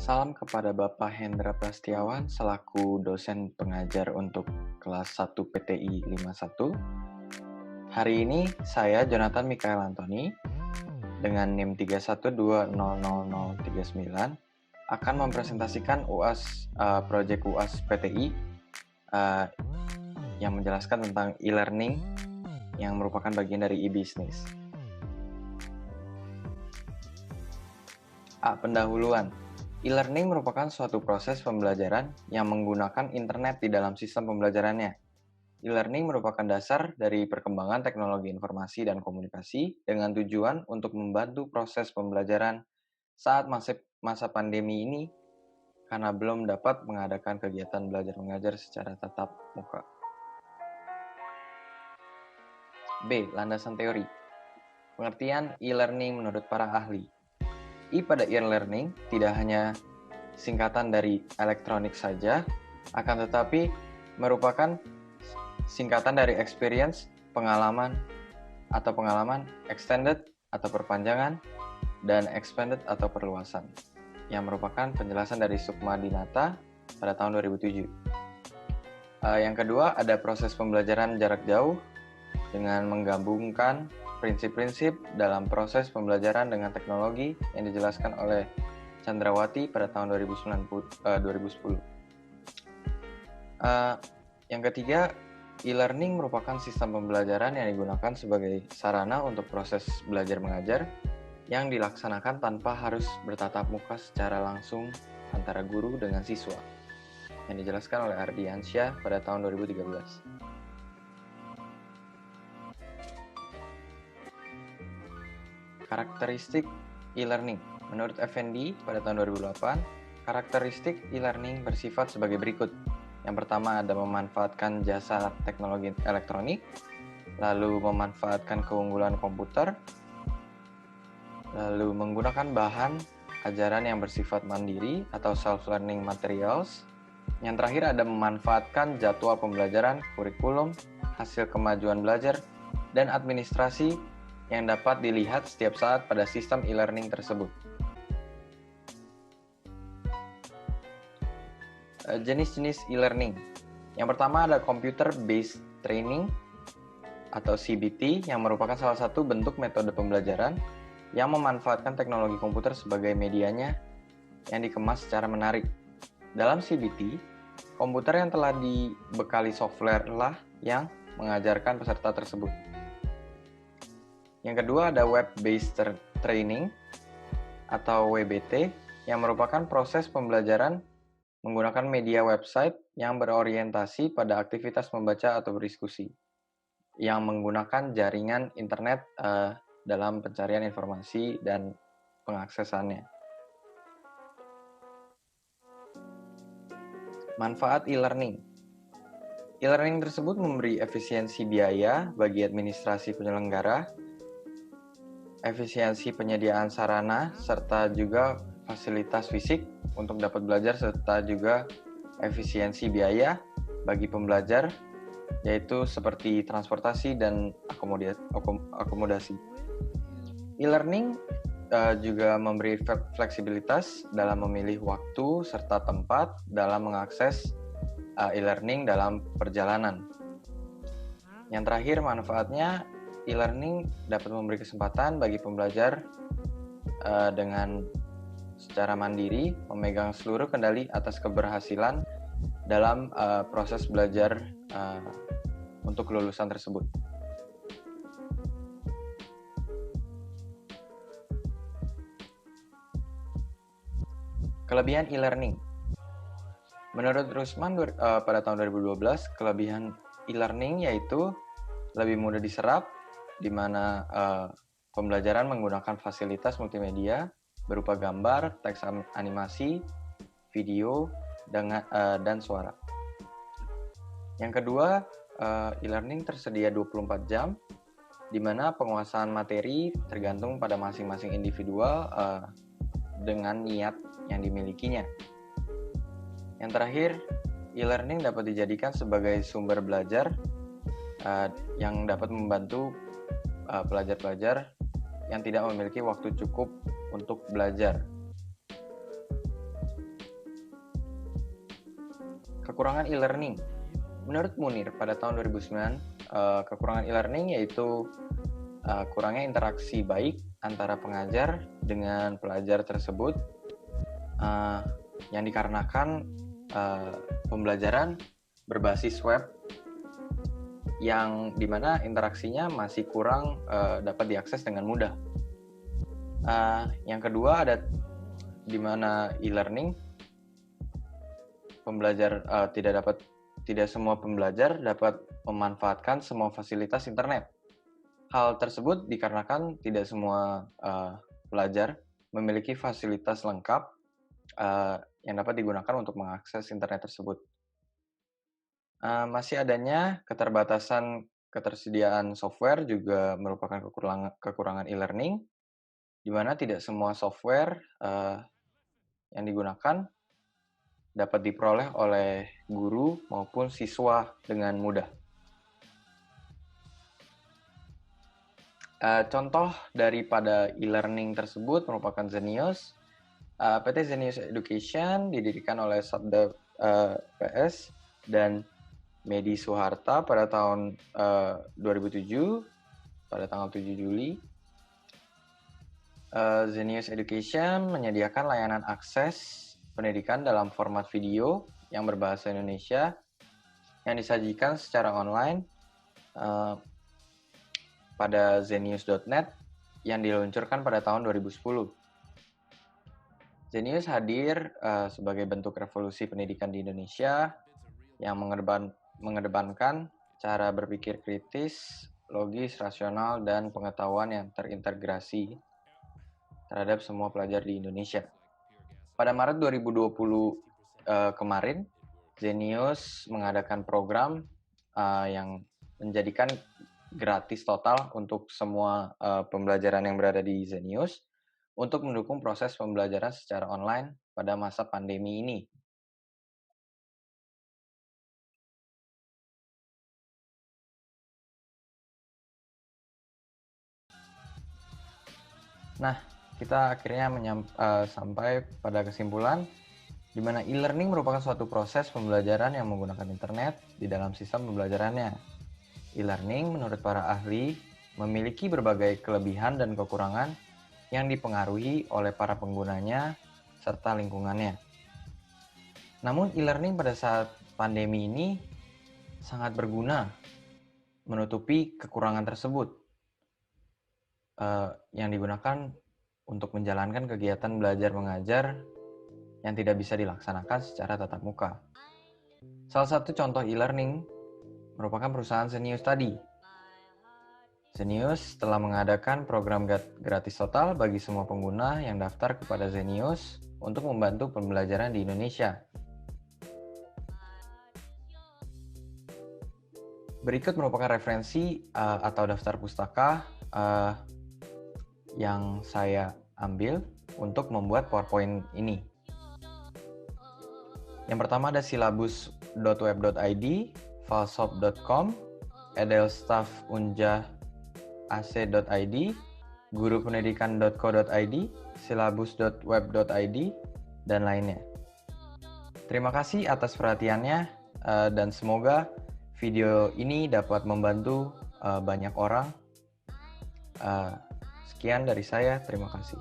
Salam kepada Bapak Hendra Prastiawan selaku dosen pengajar untuk kelas 1 PTI 51. Hari ini saya Jonathan Mikael Antoni dengan NIM 31200039 akan mempresentasikan proyek UAS PTI yang menjelaskan tentang e-learning yang merupakan bagian dari e-business. Pendahuluan. E-learning merupakan suatu proses pembelajaran yang menggunakan internet di dalam sistem pembelajarannya. E-learning merupakan dasar dari perkembangan teknologi informasi dan komunikasi dengan tujuan untuk membantu proses pembelajaran saat masa pandemi ini karena belum dapat mengadakan kegiatan belajar mengajar secara tatap muka. B. Landasan teori. Pengertian e-learning menurut para ahli. Pada e-learning tidak hanya singkatan dari elektronik saja, akan tetapi merupakan singkatan dari experience, pengalaman, extended atau perpanjangan, dan expanded atau perluasan, yang merupakan penjelasan dari Sukma Dinata pada tahun 2007. Yang kedua, ada proses pembelajaran jarak jauh dengan menggabungkan prinsip-prinsip dalam proses pembelajaran dengan teknologi yang dijelaskan oleh Chandrawati pada tahun 2010. Yang ketiga, e-learning merupakan sistem pembelajaran yang digunakan sebagai sarana untuk proses belajar mengajar yang dilaksanakan tanpa harus bertatap muka secara langsung antara guru dengan siswa, yang dijelaskan oleh Ardiansyah pada tahun 2013. Karakteristik e-learning. Menurut Effendi pada tahun 2008, karakteristik e-learning bersifat sebagai berikut. Yang pertama ada memanfaatkan jasa teknologi elektronik, lalu memanfaatkan keunggulan komputer, lalu menggunakan bahan ajaran yang bersifat mandiri atau self-learning materials. Yang terakhir ada memanfaatkan jadwal pembelajaran, kurikulum, hasil kemajuan belajar, dan administrasi yang dapat dilihat setiap saat pada sistem e-learning tersebut. Jenis-jenis e-learning. Yang pertama ada Computer Based Training atau CBT yang merupakan salah satu bentuk metode pembelajaran yang memanfaatkan teknologi komputer sebagai medianya yang dikemas secara menarik. Dalam CBT, komputer yang telah dibekali software lah yang mengajarkan peserta tersebut. Yang kedua ada Web-Based Training atau WBT yang merupakan proses pembelajaran menggunakan media website yang berorientasi pada aktivitas membaca atau berdiskusi yang menggunakan jaringan internet dalam pencarian informasi dan pengaksesannya. Manfaat e-learning. E-learning tersebut memberi efisiensi biaya bagi administrasi penyelenggara, efisiensi penyediaan sarana, serta juga fasilitas fisik untuk dapat belajar, serta juga efisiensi biaya bagi pembelajar, yaitu seperti transportasi dan akomodasi. E-learning juga memberi fleksibilitas dalam memilih waktu serta tempat dalam mengakses e-learning dalam perjalanan. Yang terakhir, manfaatnya e-learning dapat memberi kesempatan bagi pembelajar dengan secara mandiri memegang seluruh kendali atas keberhasilan dalam proses belajar untuk kelulusan tersebut. Kelebihan e-learning. Menurut Rusman pada tahun 2012, kelebihan e-learning yaitu lebih mudah diserap, di mana pembelajaran menggunakan fasilitas multimedia berupa gambar, teks animasi, video, dan suara. Yang kedua, e-learning tersedia 24 jam, di mana penguasaan materi tergantung pada masing-masing individual dengan niat yang dimilikinya. Yang terakhir, e-learning dapat dijadikan sebagai sumber belajar yang dapat membantu pelajar-pelajar yang tidak memiliki waktu cukup untuk belajar. Kekurangan e-learning. Menurut Munir, pada tahun 2009, kekurangan e-learning yaitu kurangnya interaksi baik antara pengajar dengan pelajar tersebut, yang dikarenakan pembelajaran berbasis web yang dimana interaksinya masih kurang dapat diakses dengan mudah. Yang kedua ada dimana e-learning pembelajar tidak semua pembelajar dapat memanfaatkan semua fasilitas internet. Hal tersebut dikarenakan tidak semua pelajar memiliki fasilitas lengkap yang dapat digunakan untuk mengakses internet tersebut. Masih adanya ketersediaan software juga merupakan kekurangan e-learning, di mana tidak semua software yang digunakan dapat diperoleh oleh guru maupun siswa dengan mudah. Contoh daripada e-learning tersebut merupakan Zenius. PT Zenius Education didirikan oleh Sabda PS dan Medi Suharta pada tahun 2007, pada tanggal 7 Juli. Zenius Education menyediakan layanan akses pendidikan dalam format video yang berbahasa Indonesia yang disajikan secara online pada zenius.net yang diluncurkan pada tahun 2010. Zenius hadir sebagai bentuk revolusi pendidikan di Indonesia yang mengedepankan cara berpikir kritis, logis, rasional, dan pengetahuan yang terintegrasi terhadap semua pelajar di Indonesia. Pada Maret 2020 kemarin, Zenius mengadakan program yang menjadikan gratis total untuk semua pembelajaran yang berada di Zenius untuk mendukung proses pembelajaran secara online pada masa pandemi ini. Nah, kita akhirnya sampai pada kesimpulan di mana e-learning merupakan suatu proses pembelajaran yang menggunakan internet di dalam sistem pembelajarannya. E-learning menurut para ahli memiliki berbagai kelebihan dan kekurangan yang dipengaruhi oleh para penggunanya serta lingkungannya. Namun e-learning pada saat pandemi ini sangat berguna menutupi kekurangan tersebut yang digunakan untuk menjalankan kegiatan belajar mengajar yang tidak bisa dilaksanakan secara tatap muka. Salah satu contoh e-learning merupakan perusahaan Zenius tadi. Zenius telah mengadakan program gratis total bagi semua pengguna yang daftar kepada Zenius untuk membantu pembelajaran di Indonesia. Berikut merupakan referensi atau daftar pustaka yang saya ambil untuk membuat PowerPoint ini. Yang pertama ada silabus.web.id, falshop.com, edelstaffunja.ac.id, gurupendidikan.co.id, silabus.web.id, dan lainnya. Terima kasih atas perhatiannya dan semoga video ini dapat membantu banyak orang. Sekian dari saya, terima kasih.